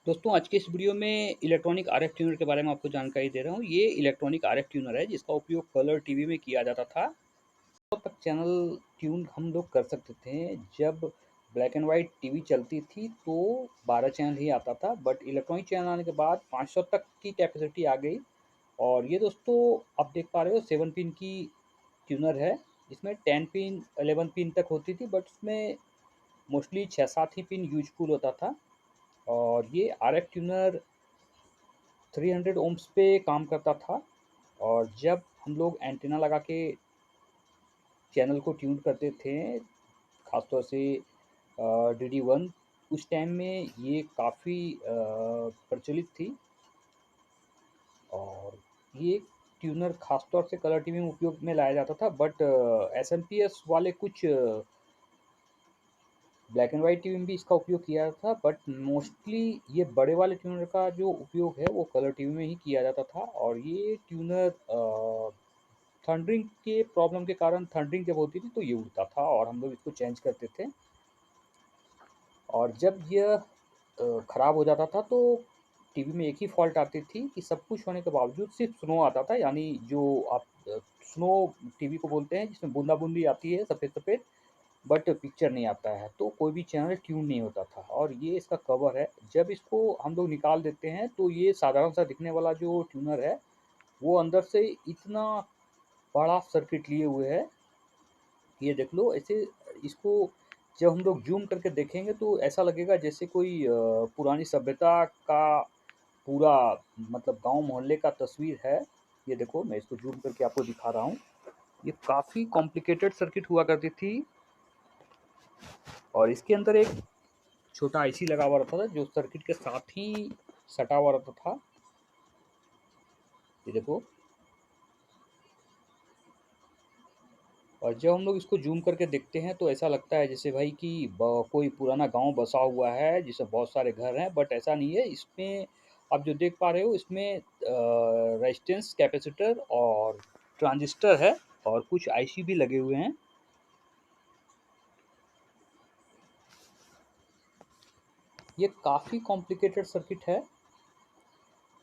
दोस्तों आज के इस वीडियो में इलेक्ट्रॉनिक आरएफ ट्यूनर के बारे में आपको जानकारी दे रहा हूँ। ये इलेक्ट्रॉनिक आरएफ ट्यूनर है जिसका उपयोग कलर टीवी में किया जाता था। तो तक चैनल ट्यून हम लोग कर सकते थे। जब ब्लैक एंड वाइट टीवी चलती थी तो 12 चैनल ही आता था, बट इलेक्ट्रॉनिक चैनल आने के बाद 500 तक की कैपेसिटी आ गई। और ये दोस्तों आप देख पा रहे हो 7 पिन की ट्यूनर है। इसमें 10 पिन 11 पिन तक होती थी, बट उसमें मोस्टली 6-7 ही पिन यूजफुल होता था। और ये आरएफ ट्यूनर 300 ओम्स पे काम करता था। और जब हम लोग एंटीना लगा के चैनल को ट्यून करते थे, खासतौर से DD1, उस टाइम में ये काफ़ी प्रचलित थी। और ये ट्यूनर खासतौर से कलर टीवी में उपयोग में लाया जाता था, बट SMPS वाले कुछ ब्लैक एंड वाइट टीवी में भी इसका उपयोग किया जाता था, बट मोस्टली ये बड़े वाले ट्यूनर का जो उपयोग है वो कलर टीवी में ही किया जाता था। और ये ट्यूनर थंडरिंग के प्रॉब्लम के कारण थंडरिंग जब होती थी तो ये उड़ता था और हम लोग इसको चेंज करते थे। और जब यह ख़राब हो जाता था तो टीवी में एक ही फॉल्ट आती थी कि सब कुछ होने के बावजूद सिर्फ स्नो आता था, यानी जो आप स्नो टीवी को बोलते हैं, जिसमें बूंदा बूंदी आती है सफ़ेद सफ़ेद, बट पिक्चर नहीं आता है, तो कोई भी चैनल ट्यून नहीं होता था। और ये इसका कवर है। जब इसको हम लोग निकाल देते हैं तो ये साधारण सा दिखने वाला जो ट्यूनर है वो अंदर से इतना बड़ा सर्किट लिए हुए है। ये देख लो ऐसे। इसको जब हम लोग जूम करके देखेंगे तो ऐसा लगेगा जैसे कोई पुरानी सभ्यता का पूरा, मतलब गांव मोहल्ले का तस्वीर है। ये देखो, मैं इसको जूम करके आपको दिखा रहा हूँ। ये काफ़ी कॉम्प्लिकेटेड सर्किट हुआ करती थी। और इसके अंदर एक छोटा आईसी लगा हुआ रहता था जो सर्किट के साथ ही सटा हुआ रहता था। ये देखो। और जब हम लोग इसको जूम करके देखते हैं तो ऐसा लगता है जैसे भाई कि कोई पुराना गांव बसा हुआ है जिसमें बहुत सारे घर हैं, बट ऐसा नहीं है। इसमें आप जो देख पा रहे हो इसमें रेजिस्टेंस कैपेसिटर और ट्रांजिस्टर है और कुछ आईसी भी लगे हुए हैं। ये काफ़ी कॉम्प्लिकेटेड सर्किट है,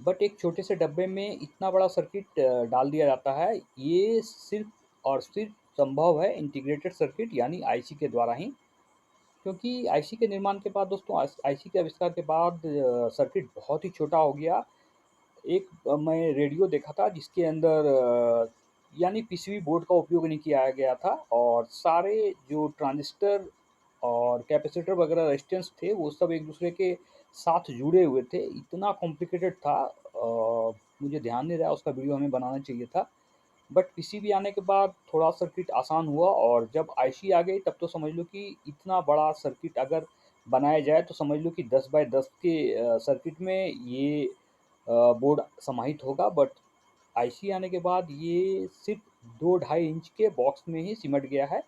बट एक छोटे से डब्बे में इतना बड़ा सर्किट डाल दिया जाता है। ये सिर्फ और सिर्फ संभव है इंटीग्रेटेड सर्किट यानी आईसी के द्वारा ही। क्योंकि आईसी के निर्माण के बाद दोस्तों, आईसी के आविष्कार के बाद सर्किट बहुत ही छोटा हो गया। एक मैं रेडियो देखा था जिसके अंदर यानी पीसीबी बोर्ड का उपयोग नहीं किया गया था, और सारे जो ट्रांजिस्टर और कैपेसिटर वगैरह रेजिस्टेंस थे वो सब एक दूसरे के साथ जुड़े हुए थे। इतना कॉम्प्लिकेटेड था। मुझे ध्यान नहीं रहा, उसका वीडियो हमें बनाना चाहिए था। बट पीसीबी आने के बाद थोड़ा सर्किट आसान हुआ, और जब आईसी आ गई तब तो समझ लो कि इतना बड़ा सर्किट अगर बनाया जाए तो समझ लो कि 10 बाय 10 के सर्किट में ये बोर्ड समाहित होगा। बट आईसी आने के बाद ये सिर्फ 2-2.5 इंच के बॉक्स में ही सिमट गया है।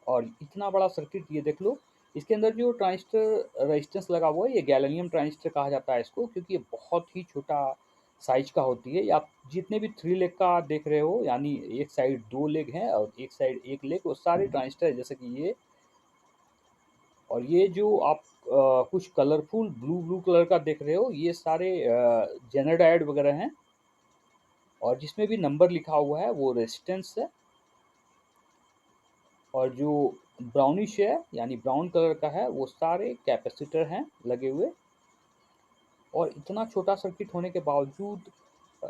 और इतना बड़ा सर्किट ये देख लो। इसके अंदर जो ट्रांजिस्टर रेजिस्टेंस लगा हुआ है ये गैलेनियम ट्रांजिस्टर कहा जाता है इसको, क्योंकि ये बहुत ही छोटा साइज का होती है। आप जितने भी 3 लेग का देख रहे हो, यानी एक साइड 2 लेग हैं और एक साइड 1 लेग, वो सारे ट्रांजिस्टर है जैसे कि ये। और ये जो आप कुछ कलरफुल ब्लू ब्लू कलर का देख रहे हो ये सारे जेनर डायोड वगैरह हैं। और जिसमें भी नंबर लिखा हुआ है वो रेजिस्टेंस है। और जो ब्राउनिश है यानी ब्राउन कलर का है वो सारे कैपेसिटर हैं लगे हुए। और इतना छोटा सर्किट होने के बावजूद, अ,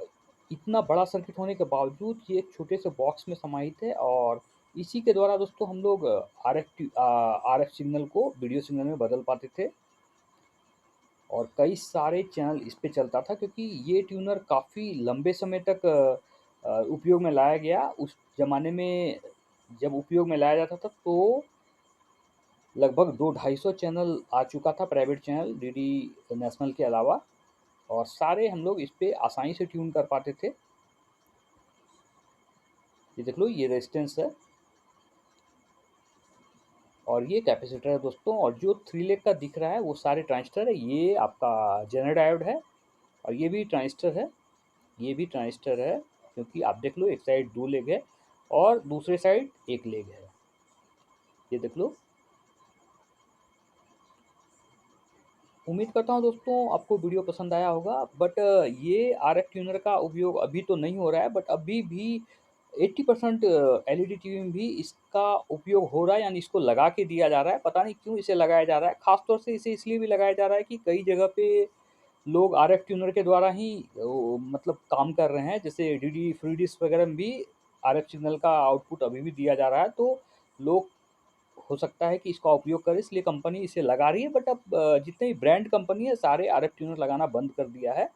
इतना बड़ा सर्किट होने के बावजूद ये एक छोटे से बॉक्स में समाहित है। और इसी के द्वारा दोस्तों हम लोग आर एफ सिग्नल को वीडियो सिग्नल में बदल पाते थे। और कई सारे चैनल इस पे चलता था, क्योंकि ये ट्यूनर काफ़ी लंबे समय तक उपयोग में लाया गया। उस ज़माने में जब उपयोग में लाया जाता था तो लगभग 2-250 चैनल आ चुका था, प्राइवेट चैनल डीडी नेशनल के अलावा। और सारे हम लोग इस पे आसानी से ट्यून कर पाते थे। ये देख लो, ये रेजिस्टेंस है और ये कैपेसिटर है दोस्तों। और जो 3 लेग का दिख रहा है वो सारे ट्रांजिस्टर है। ये आपका जेनर डायोड है और ये भी ट्रांजिस्टर है। ये भी ट्रांजिस्टर है, क्योंकि आप देख लो एक साइड 2 लेग है और दूसरे साइड 1 लेग है। ये देख लो। उम्मीद करता हूँ दोस्तों आपको वीडियो पसंद आया होगा, बट ये आरएफ ट्यूनर का उपयोग अभी तो नहीं हो रहा है, बट अभी भी 80% एलईडी टीवी में भी इसका उपयोग हो रहा है, यानी इसको लगा के दिया जा रहा है। पता नहीं क्यों इसे लगाया जा रहा है। ख़ास तौर से इसे इसलिए भी लगाया जा रहा है कि कई जगह पे लोग आरएफ ट्यूनर के द्वारा ही मतलब काम कर रहे हैं। जैसे डीडी फ्री डिश वगैरह में भी आरएफ सिग्नल का आउटपुट अभी भी दिया जा रहा है, तो लोग हो सकता है कि इसका उपयोग करें, इसलिए कंपनी इसे लगा रही है। बट अब जितने भी ब्रांड कंपनी है सारे आरएफ ट्यूनर लगाना बंद कर दिया है।